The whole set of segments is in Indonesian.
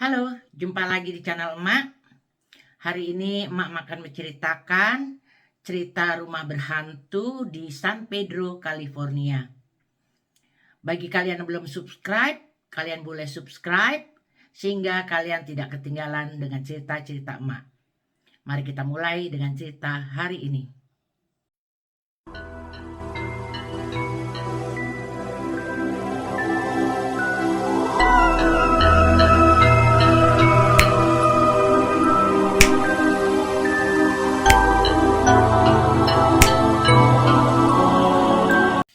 Halo, jumpa lagi di channel Emak. Hari ini Emak akan menceritakan cerita rumah berhantu di San Pedro, California. Bagi kalian yang belum subscribe, kalian boleh subscribe sehingga kalian tidak ketinggalan dengan cerita-cerita Emak. Mari kita mulai dengan cerita hari ini.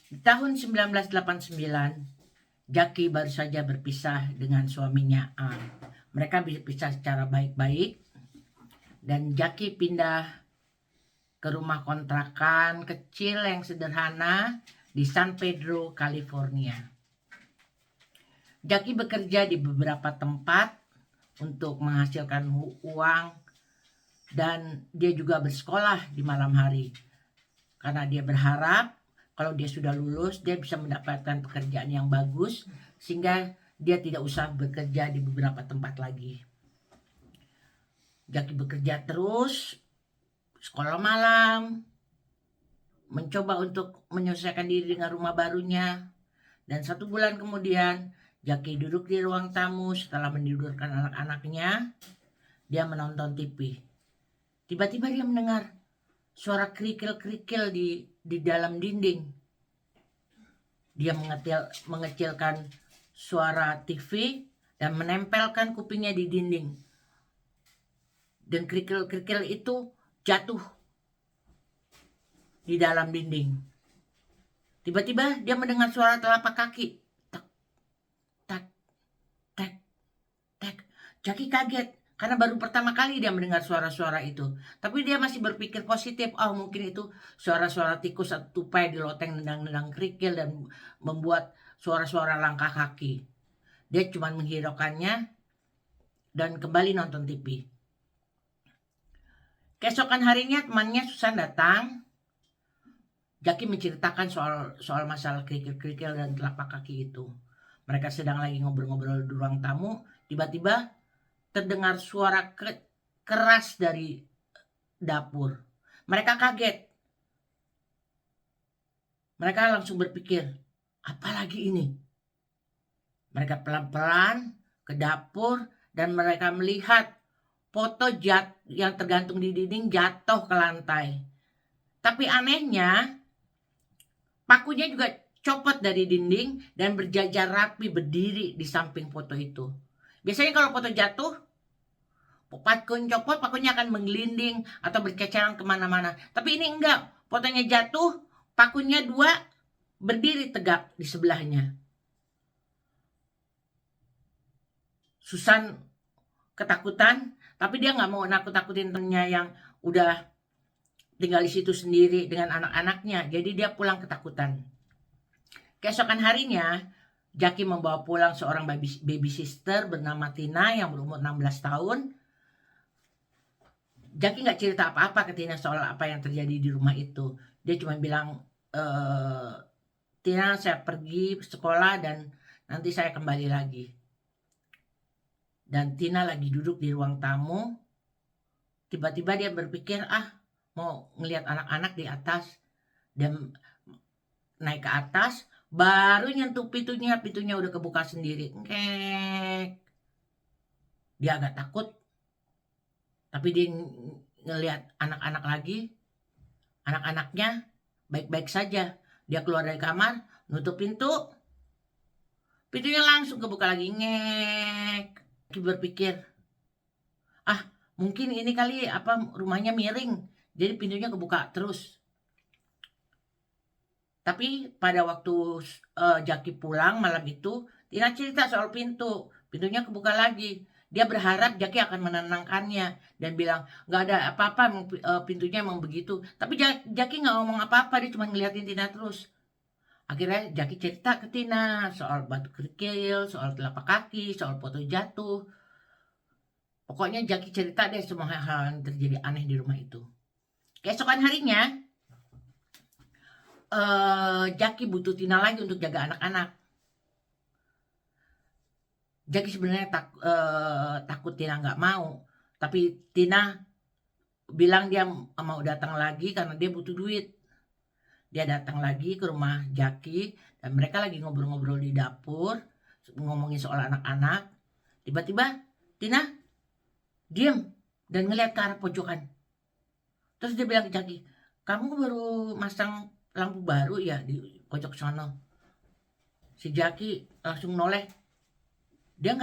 Di tahun 1989, Jackie baru saja berpisah dengan suaminya Ann. Mereka berpisah secara baik-baik dan Jackie pindah ke rumah kontrakan kecil yang sederhana di San Pedro, California. Jackie bekerja di beberapa tempat untuk menghasilkan uang dan dia juga bersekolah di malam hari. Karena dia berharap kalau dia sudah lulus, dia bisa mendapatkan pekerjaan yang bagus sehingga dia tidak usah bekerja di beberapa tempat lagi. Jackie bekerja terus, sekolah malam, mencoba untuk menyelesaikan diri dengan rumah barunya. Dan 1 bulan kemudian, Jackie duduk di ruang tamu setelah menidurkan anak-anaknya. Dia menonton TV. Tiba-tiba dia mendengar suara kerikil-kerikil di dalam dinding. Dia mengecilkan suara TV dan menempelkan kupingnya di dinding. Dan kerikil-kerikil itu jatuh di dalam dinding. Tiba-tiba dia mendengar suara telapak kaki. Tak, tak, tak, tak. Jackie kaget karena baru pertama kali dia mendengar suara-suara itu. Tapi dia masih berpikir positif. Oh, mungkin itu suara-suara tikus atau tupai di loteng nendang-nendang kerikil dan membuat suara-suara langkah kaki. Dia cuma menghiraukannya dan kembali nonton TV. Keesokan harinya temannya Susan datang. Jackie menceritakan soal masalah kerikil-kerikil dan telapak kaki itu. Mereka sedang lagi ngobrol-ngobrol di ruang tamu. Tiba-tiba terdengar suara keras dari dapur. Mereka kaget. Mereka langsung berpikir, apa lagi ini? Mereka pelan-pelan ke dapur dan mereka melihat foto yang tergantung di dinding jatuh ke lantai. Tapi anehnya, pakunya juga copot dari dinding dan berjajar rapi berdiri di samping foto itu. Biasanya kalau foto jatuh, pakunya akan menggelinding atau berceceran kemana-mana. Tapi ini enggak, fotonya jatuh, pakunya 2 berdiri tegak di sebelahnya. Susan ketakutan, tapi dia nggak mau nakut-nakutin temennya yang udah tinggal di situ sendiri dengan anak-anaknya. Jadi dia pulang ketakutan. Keesokan harinya, Jackie membawa pulang seorang baby sister bernama Tina yang berumur 16 tahun. Jackie nggak cerita apa-apa ke Tina soal apa yang terjadi di rumah itu. Dia cuma bilang, Tina, saya pergi sekolah dan nanti saya kembali lagi. Dan Tina lagi duduk di ruang tamu. Tiba-tiba dia berpikir, mau ngelihat anak-anak di atas. Dia naik ke atas, baru nyentuh pintunya udah kebuka sendiri. Ngek. Dia agak takut, tapi dia ngelihat anak-anak lagi. Anak-anaknya baik-baik saja. Dia keluar dari kamar, nutup pintu. Pintunya langsung kebuka lagi. Ngek. Dia berpikir, mungkin ini kali rumahnya miring. Jadi pintunya kebuka terus. Tapi pada waktu Jackie pulang malam itu, Tina cerita soal pintu. Pintunya kebuka lagi. Dia berharap Jackie akan menenangkannya dan bilang, nggak ada apa-apa, pintunya emang begitu. Tapi Jackie nggak ngomong apa-apa, dia cuma ngeliatin Tina terus. Akhirnya Jackie cerita ke Tina soal batu kerikil, soal telapak kaki, soal foto jatuh. Pokoknya Jackie cerita deh semua hal-hal yang terjadi aneh di rumah itu. Keesokan harinya, Jackie butuh Tina lagi untuk jaga anak-anak. Jaki sebenarnya takut Tina nggak mau, tapi Tina bilang dia mau datang lagi karena dia butuh duit. Dia datang lagi ke rumah Jaki dan mereka lagi ngobrol-ngobrol di dapur, ngomongin soal anak-anak. Tiba-tiba Tina diem dan ngeliat ke arah pojokan. Terus dia bilang ke Jaki, kamu baru masang lampu baru ya di pojok sono? Si Jaki langsung noleh. Dia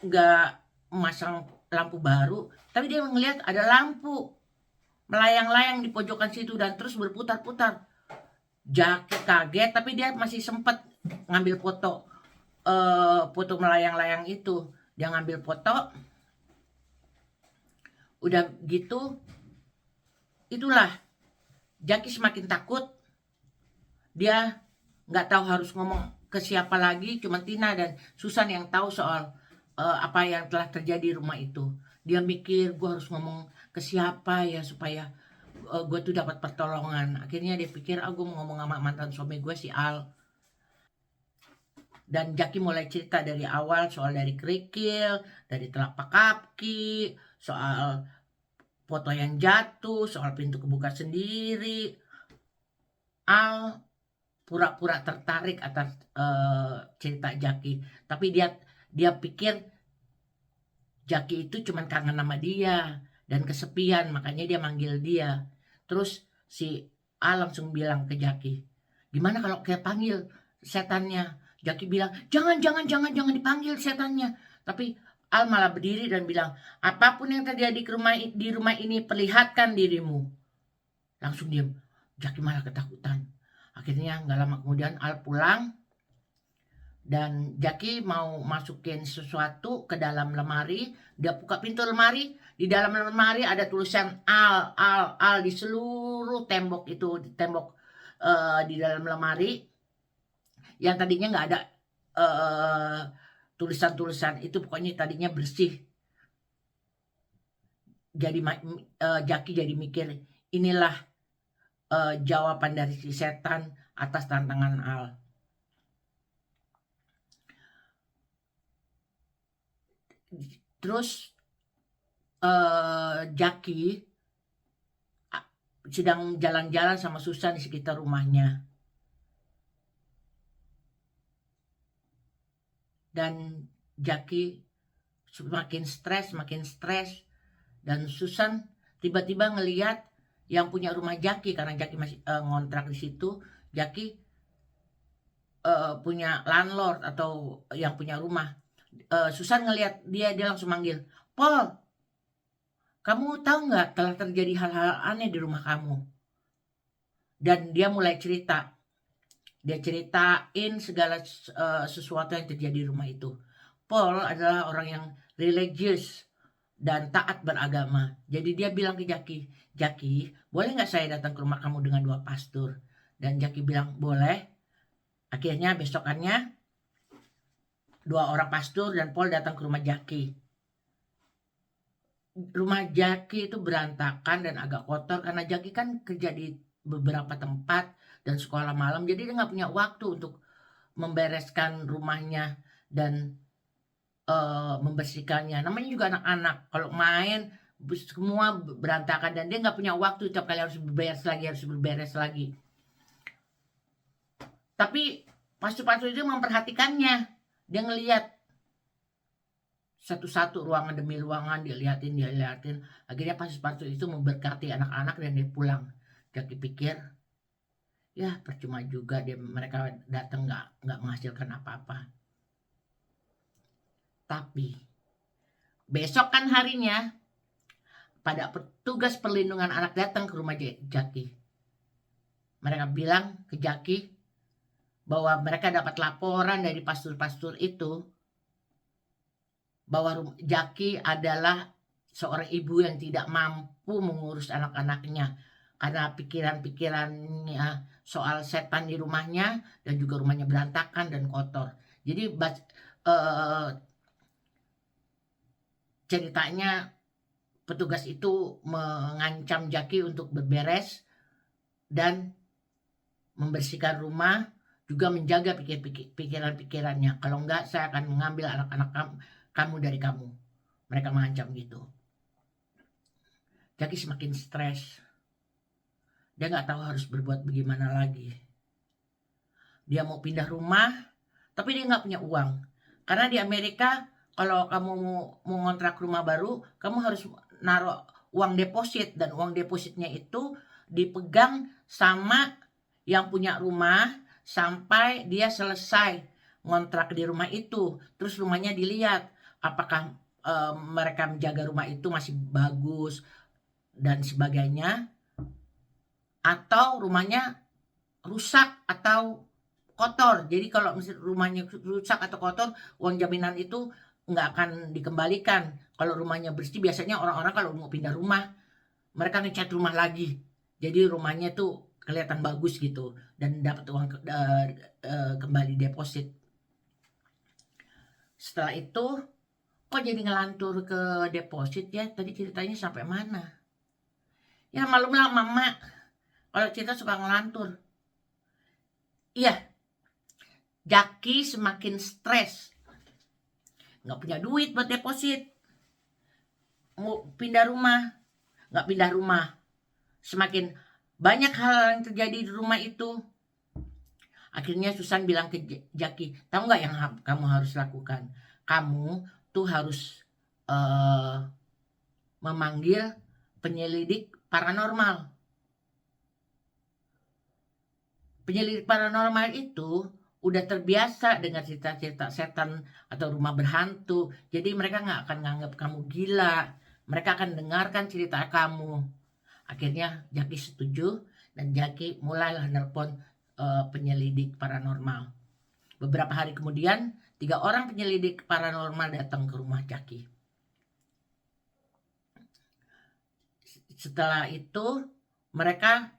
nggak masang lampu baru, tapi dia ngeliat ada lampu melayang-layang di pojokan situ dan terus berputar-putar. Jaki kaget, tapi dia masih sempat ngambil foto, foto melayang-layang itu. Dia ngambil foto, udah gitu, itulah Jaki semakin takut. Dia nggak tahu harus ngomong ke siapa lagi, cuma Tina dan Susan yang tahu soal apa yang telah terjadi di rumah itu. Dia mikir, gue harus ngomong ke siapa ya supaya gue tuh dapat pertolongan. Akhirnya dia pikir, gue mau ngomong sama mantan suami gue si Al. Dan Jaki mulai cerita dari awal soal dari kerikil, dari telapak kaki, soal foto yang jatuh, soal pintu kebuka sendiri. Al pura-pura tertarik atas cerita Jaki, tapi dia pikir Jaki itu cuma kangen sama dia dan kesepian, makanya dia manggil dia. Terus si Al langsung bilang ke Jaki, gimana kalau kita panggil setannya? Jaki bilang, jangan dipanggil setannya. Tapi Al malah berdiri dan bilang, apapun yang terjadi di rumah ini, perlihatkan dirimu. Langsung diam. Jaki malah ketakutan. Akhirnya nggak lama kemudian Al pulang dan Jaki mau masukin sesuatu ke dalam lemari. Dia buka pintu lemari, di dalam lemari ada tulisan Al di seluruh tembok itu, di tembok di dalam lemari. Yang tadinya nggak ada tulisan-tulisan itu, pokoknya tadinya bersih. Jadi Jaki jadi mikir, inilah jawaban dari si setan atas tantangan Al. Terus Jaki sedang jalan-jalan sama Susan di sekitar rumahnya. Dan Jaki makin stres. Dan Susan tiba-tiba ngeliat yang punya rumah Jaki, karena Jaki masih ngontrak di situ. Jaki punya landlord atau yang punya rumah. Susan ngeliat dia langsung manggil, Paul, kamu tahu nggak telah terjadi hal-hal aneh di rumah kamu? Dan dia mulai cerita. Dia ceritain segala sesuatu yang terjadi di rumah itu. Paul adalah orang yang religius dan taat beragama. Jadi dia bilang ke Jaki, Jaki, boleh nggak saya datang ke rumah kamu dengan 2 pastor? Dan Jaki bilang, boleh. Akhirnya besokannya 2 orang pastor dan Paul datang ke rumah Jaki. Rumah Jaki itu berantakan dan agak kotor karena Jaki kan kerja di beberapa tempat dan sekolah malam, jadi dia nggak punya waktu untuk membereskan rumahnya dan membersihkannya. Namanya juga anak-anak, kalau main semua berantakan dan dia nggak punya waktu, tiap kali harus berberes lagi. Tapi pastor-pastor itu memperhatikannya. Dia ngelihat satu-satu ruangan demi ruangan, dia liatin. Akhirnya pastor-pastor itu memberkati anak-anak dan dia pulang. Jaki pikir, ya percuma juga mereka datang nggak menghasilkan apa-apa. Tapi besokan harinya pada petugas perlindungan anak datang ke rumah Jaki. Mereka bilang ke Jaki bahwa mereka dapat laporan dari pastor-pastor itu bahwa Jaki adalah seorang ibu yang tidak mampu mengurus anak-anaknya karena pikiran-pikirannya soal setan di rumahnya dan juga rumahnya berantakan dan kotor. Jadi ceritanya petugas itu mengancam Jaki untuk berberes dan membersihkan rumah juga menjaga pikiran-pikirannya. Kalau enggak, saya akan mengambil anak-anak kamu dari kamu. Mereka mengancam gitu. Jaki semakin stres. Dia nggak tahu harus berbuat bagaimana lagi. Dia mau pindah rumah, tapi dia nggak punya uang. Karena di Amerika, kalau kamu mau ngontrak rumah baru, kamu harus naruh uang deposit. Dan uang depositnya itu dipegang sama yang punya rumah sampai dia selesai ngontrak di rumah itu. Terus rumahnya dilihat apakah mereka menjaga rumah itu masih bagus dan sebagainya, atau rumahnya rusak atau kotor. Jadi kalau misalnya rumahnya rusak atau kotor, uang jaminan itu nggak akan dikembalikan. Kalau rumahnya bersih, biasanya orang-orang kalau mau pindah rumah, mereka ngecat rumah lagi. Jadi rumahnya tuh kelihatan bagus gitu dan dapat uang kembali deposit. Setelah itu, kok jadi ngelantur ke deposit ya? Tadi ceritanya sampai mana? Ya malumlah mama, kalau cerita suka ngelantur. Iya, Jaki semakin stres. Nggak punya duit buat deposit. Mau pindah rumah, nggak pindah rumah. Semakin banyak hal yang terjadi di rumah itu. Akhirnya Susan bilang ke Jaki, tahu nggak yang kamu harus lakukan? Kamu tuh harus memanggil penyelidik paranormal. Penyelidik paranormal itu udah terbiasa dengan cerita-cerita setan atau rumah berhantu. Jadi mereka nggak akan nganggap kamu gila. Mereka akan dengarkan cerita kamu. Akhirnya Jaki setuju dan Jaki mulailah nelpon penyelidik paranormal. Beberapa hari kemudian, 3 orang penyelidik paranormal datang ke rumah Jaki. Setelah itu, mereka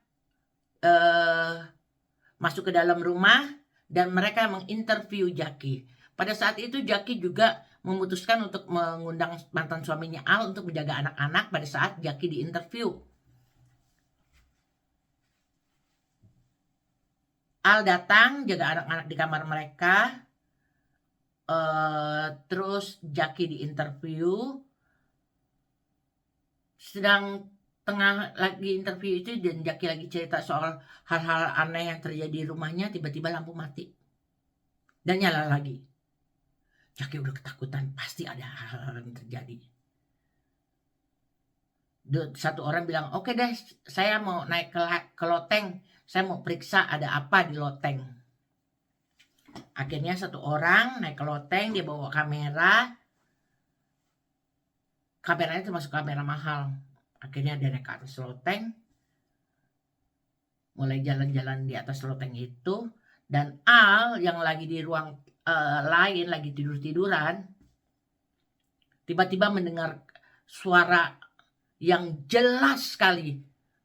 masuk ke dalam rumah dan mereka menginterview Jaki. Pada saat itu Jaki juga memutuskan untuk mengundang mantan suaminya Al untuk menjaga anak-anak pada saat Jaki diinterview. Al datang jaga anak-anak di kamar mereka. Terus Jaki diinterview. Sedang tengah lagi interview itu dan Jaki lagi cerita soal hal-hal aneh yang terjadi di rumahnya, tiba-tiba lampu mati dan nyala lagi. Jaki udah ketakutan, pasti ada hal-hal yang terjadi. Satu orang bilang, oke deh, saya mau naik ke loteng, saya mau periksa ada apa di loteng. Akhirnya satu orang naik ke loteng, dia bawa kamera. Kameranya termasuk kamera mahal. Akhirnya dia naik ke atas loteng, mulai jalan-jalan di atas loteng itu. Dan Al yang lagi di ruang lain, lagi tidur-tiduran, tiba-tiba mendengar suara yang jelas sekali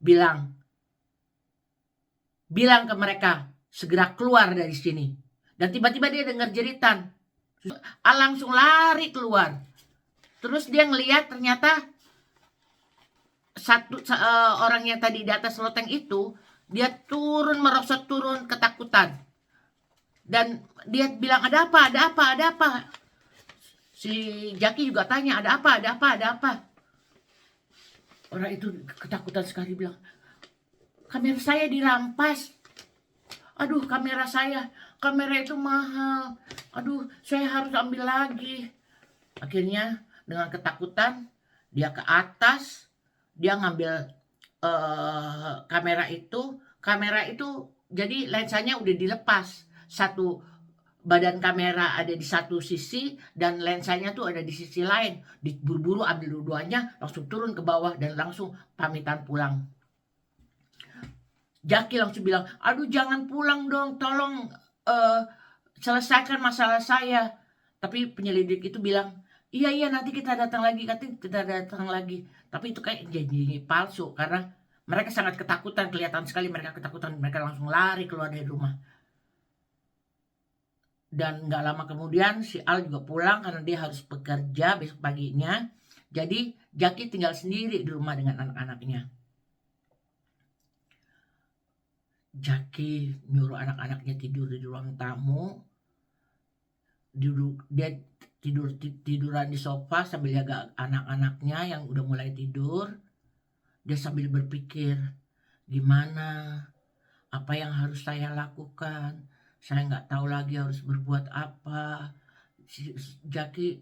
bilang ke mereka segera keluar dari sini. Dan tiba-tiba dia dengar jeritan. Al langsung lari keluar. Terus dia ngelihat ternyata satu orang yang tadi di atas loteng itu, dia merosot turun ketakutan. Dan dia bilang, ada apa? Si Jaki juga tanya, ada apa? Orang itu ketakutan sekali bilang, kamera saya dirampas. Aduh, kamera itu mahal. Aduh, saya harus ambil lagi. Akhirnya dengan ketakutan dia ke atas, dia ngambil kamera itu jadi lensanya udah dilepas. Satu badan kamera ada di satu sisi dan lensanya tuh ada di sisi lain. Diburu-buru ambil dua-duanya, langsung turun ke bawah dan langsung pamitan pulang. Jaki langsung bilang, aduh jangan pulang dong, tolong selesaikan masalah saya. Tapi penyelidik itu bilang, iya nanti kita datang lagi. Tapi itu kayak janji palsu karena mereka sangat ketakutan, kelihatan sekali mereka ketakutan. Mereka langsung lari keluar dari rumah. Dan gak lama kemudian si Al juga pulang karena dia harus bekerja besok paginya. Jadi Jaki tinggal sendiri di rumah dengan anak-anaknya. Jaki nyuruh anak-anaknya tidur di ruang tamu, dia tiduran di sofa sambil jaga anak-anaknya yang udah mulai tidur. Dia sambil berpikir, gimana, apa yang harus saya lakukan? Saya nggak tahu lagi harus berbuat apa. Jaki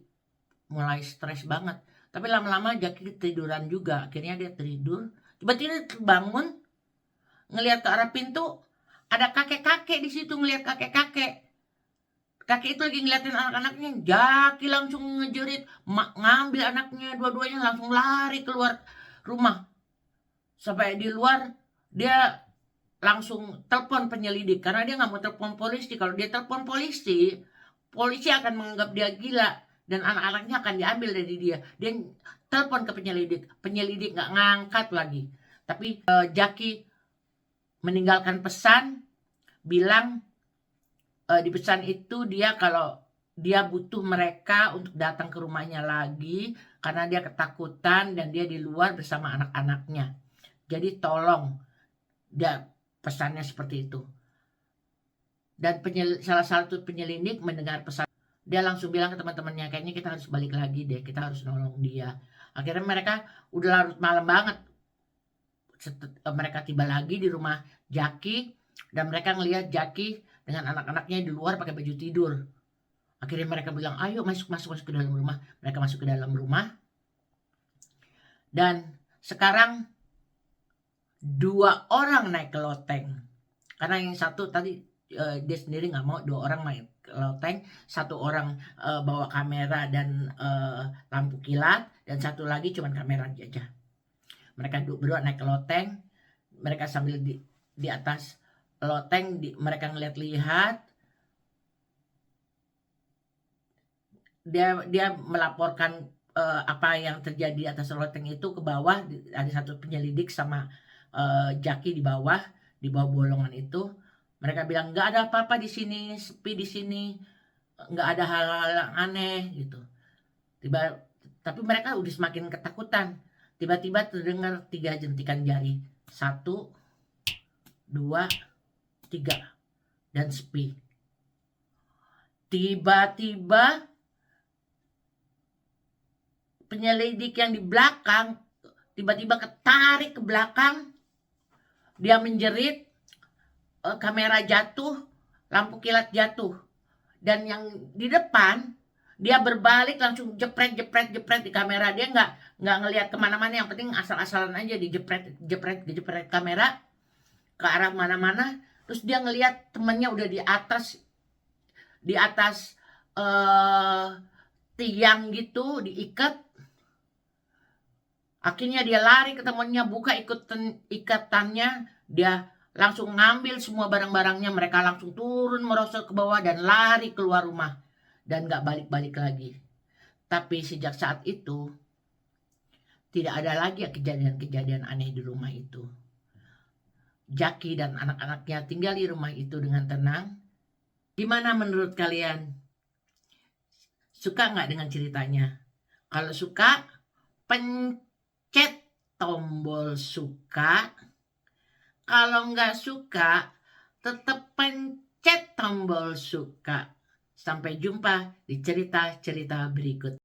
mulai stres banget. Tapi lama-lama Jaki tiduran juga. Akhirnya dia tidur. Tiba-tiba terbangun, ngelihat ke arah pintu, ada kakek-kakek di situ ngelihat kakek-kakek. Kakek itu lagi ngeliatin anak-anaknya. Jaki langsung ngejerit, ngambil anaknya dua-duanya langsung lari keluar rumah. Sampai di luar dia langsung telepon penyelidik karena dia nggak mau telepon polisi. Kalau dia telepon polisi, polisi akan menganggap dia gila dan anak-anaknya akan diambil dari dia. Dia telepon ke penyelidik nggak ngangkat lagi. Tapi Jaki meninggalkan pesan, bilang di pesan itu dia kalau dia butuh mereka untuk datang ke rumahnya lagi karena dia ketakutan dan dia di luar bersama anak-anaknya. Jadi tolong, dia pesannya seperti itu. Dan salah satu penyelidik mendengar pesan, dia langsung bilang ke teman-temannya, kayaknya kita harus balik lagi deh, kita harus nolong dia. Akhirnya mereka udah larut malam banget, mereka tiba lagi di rumah Jaki dan mereka ngelihat Jaki dengan anak-anaknya di luar pakai baju tidur. Akhirnya mereka bilang, ayo masuk ke dalam rumah. Mereka masuk ke dalam rumah. Dan sekarang 2 orang naik ke loteng. Karena yang satu tadi dia sendiri nggak mau 2 orang naik ke loteng. 1 orang bawa kamera dan lampu kilat. Dan 1 lagi cuma kamera aja. Mereka berdua naik ke loteng. Mereka sambil di atas loteng, mereka ngeliat-lihat. Dia melaporkan apa yang terjadi di atas loteng itu ke bawah. Ada satu penyelidik sama Jaki di bawah bolongan itu. Mereka bilang nggak ada apa-apa di sini, sepi di sini, nggak ada hal-hal yang aneh gitu. Tapi mereka udah semakin ketakutan. Tiba-tiba terdengar 3 jentikan jari, 1, 2, 3, dan sepi. Tiba-tiba penyelidik yang di belakang tiba-tiba ketarik ke belakang. Dia menjerit, kamera jatuh, lampu kilat jatuh. Dan yang di depan dia berbalik langsung jepret di kamera. Dia nggak ngelihat kemana-mana, yang penting asal-asalan aja dijepret kamera ke arah mana-mana. Terus dia ngelihat temennya udah di atas tiang gitu, diikat. Akhirnya dia lari ke temannya, buka ikatannya, dia langsung ngambil semua barang-barangnya. Mereka langsung turun merosot ke bawah dan lari keluar rumah dan gak balik-balik lagi. Tapi sejak saat itu tidak ada lagi kejadian-kejadian aneh di rumah itu. Jaki dan anak-anaknya tinggal di rumah itu dengan tenang. Gimana menurut kalian? Suka nggak dengan ceritanya? Kalau suka, pencet tombol suka. Kalau nggak suka, tetap pencet tombol suka. Sampai jumpa di cerita-cerita berikut.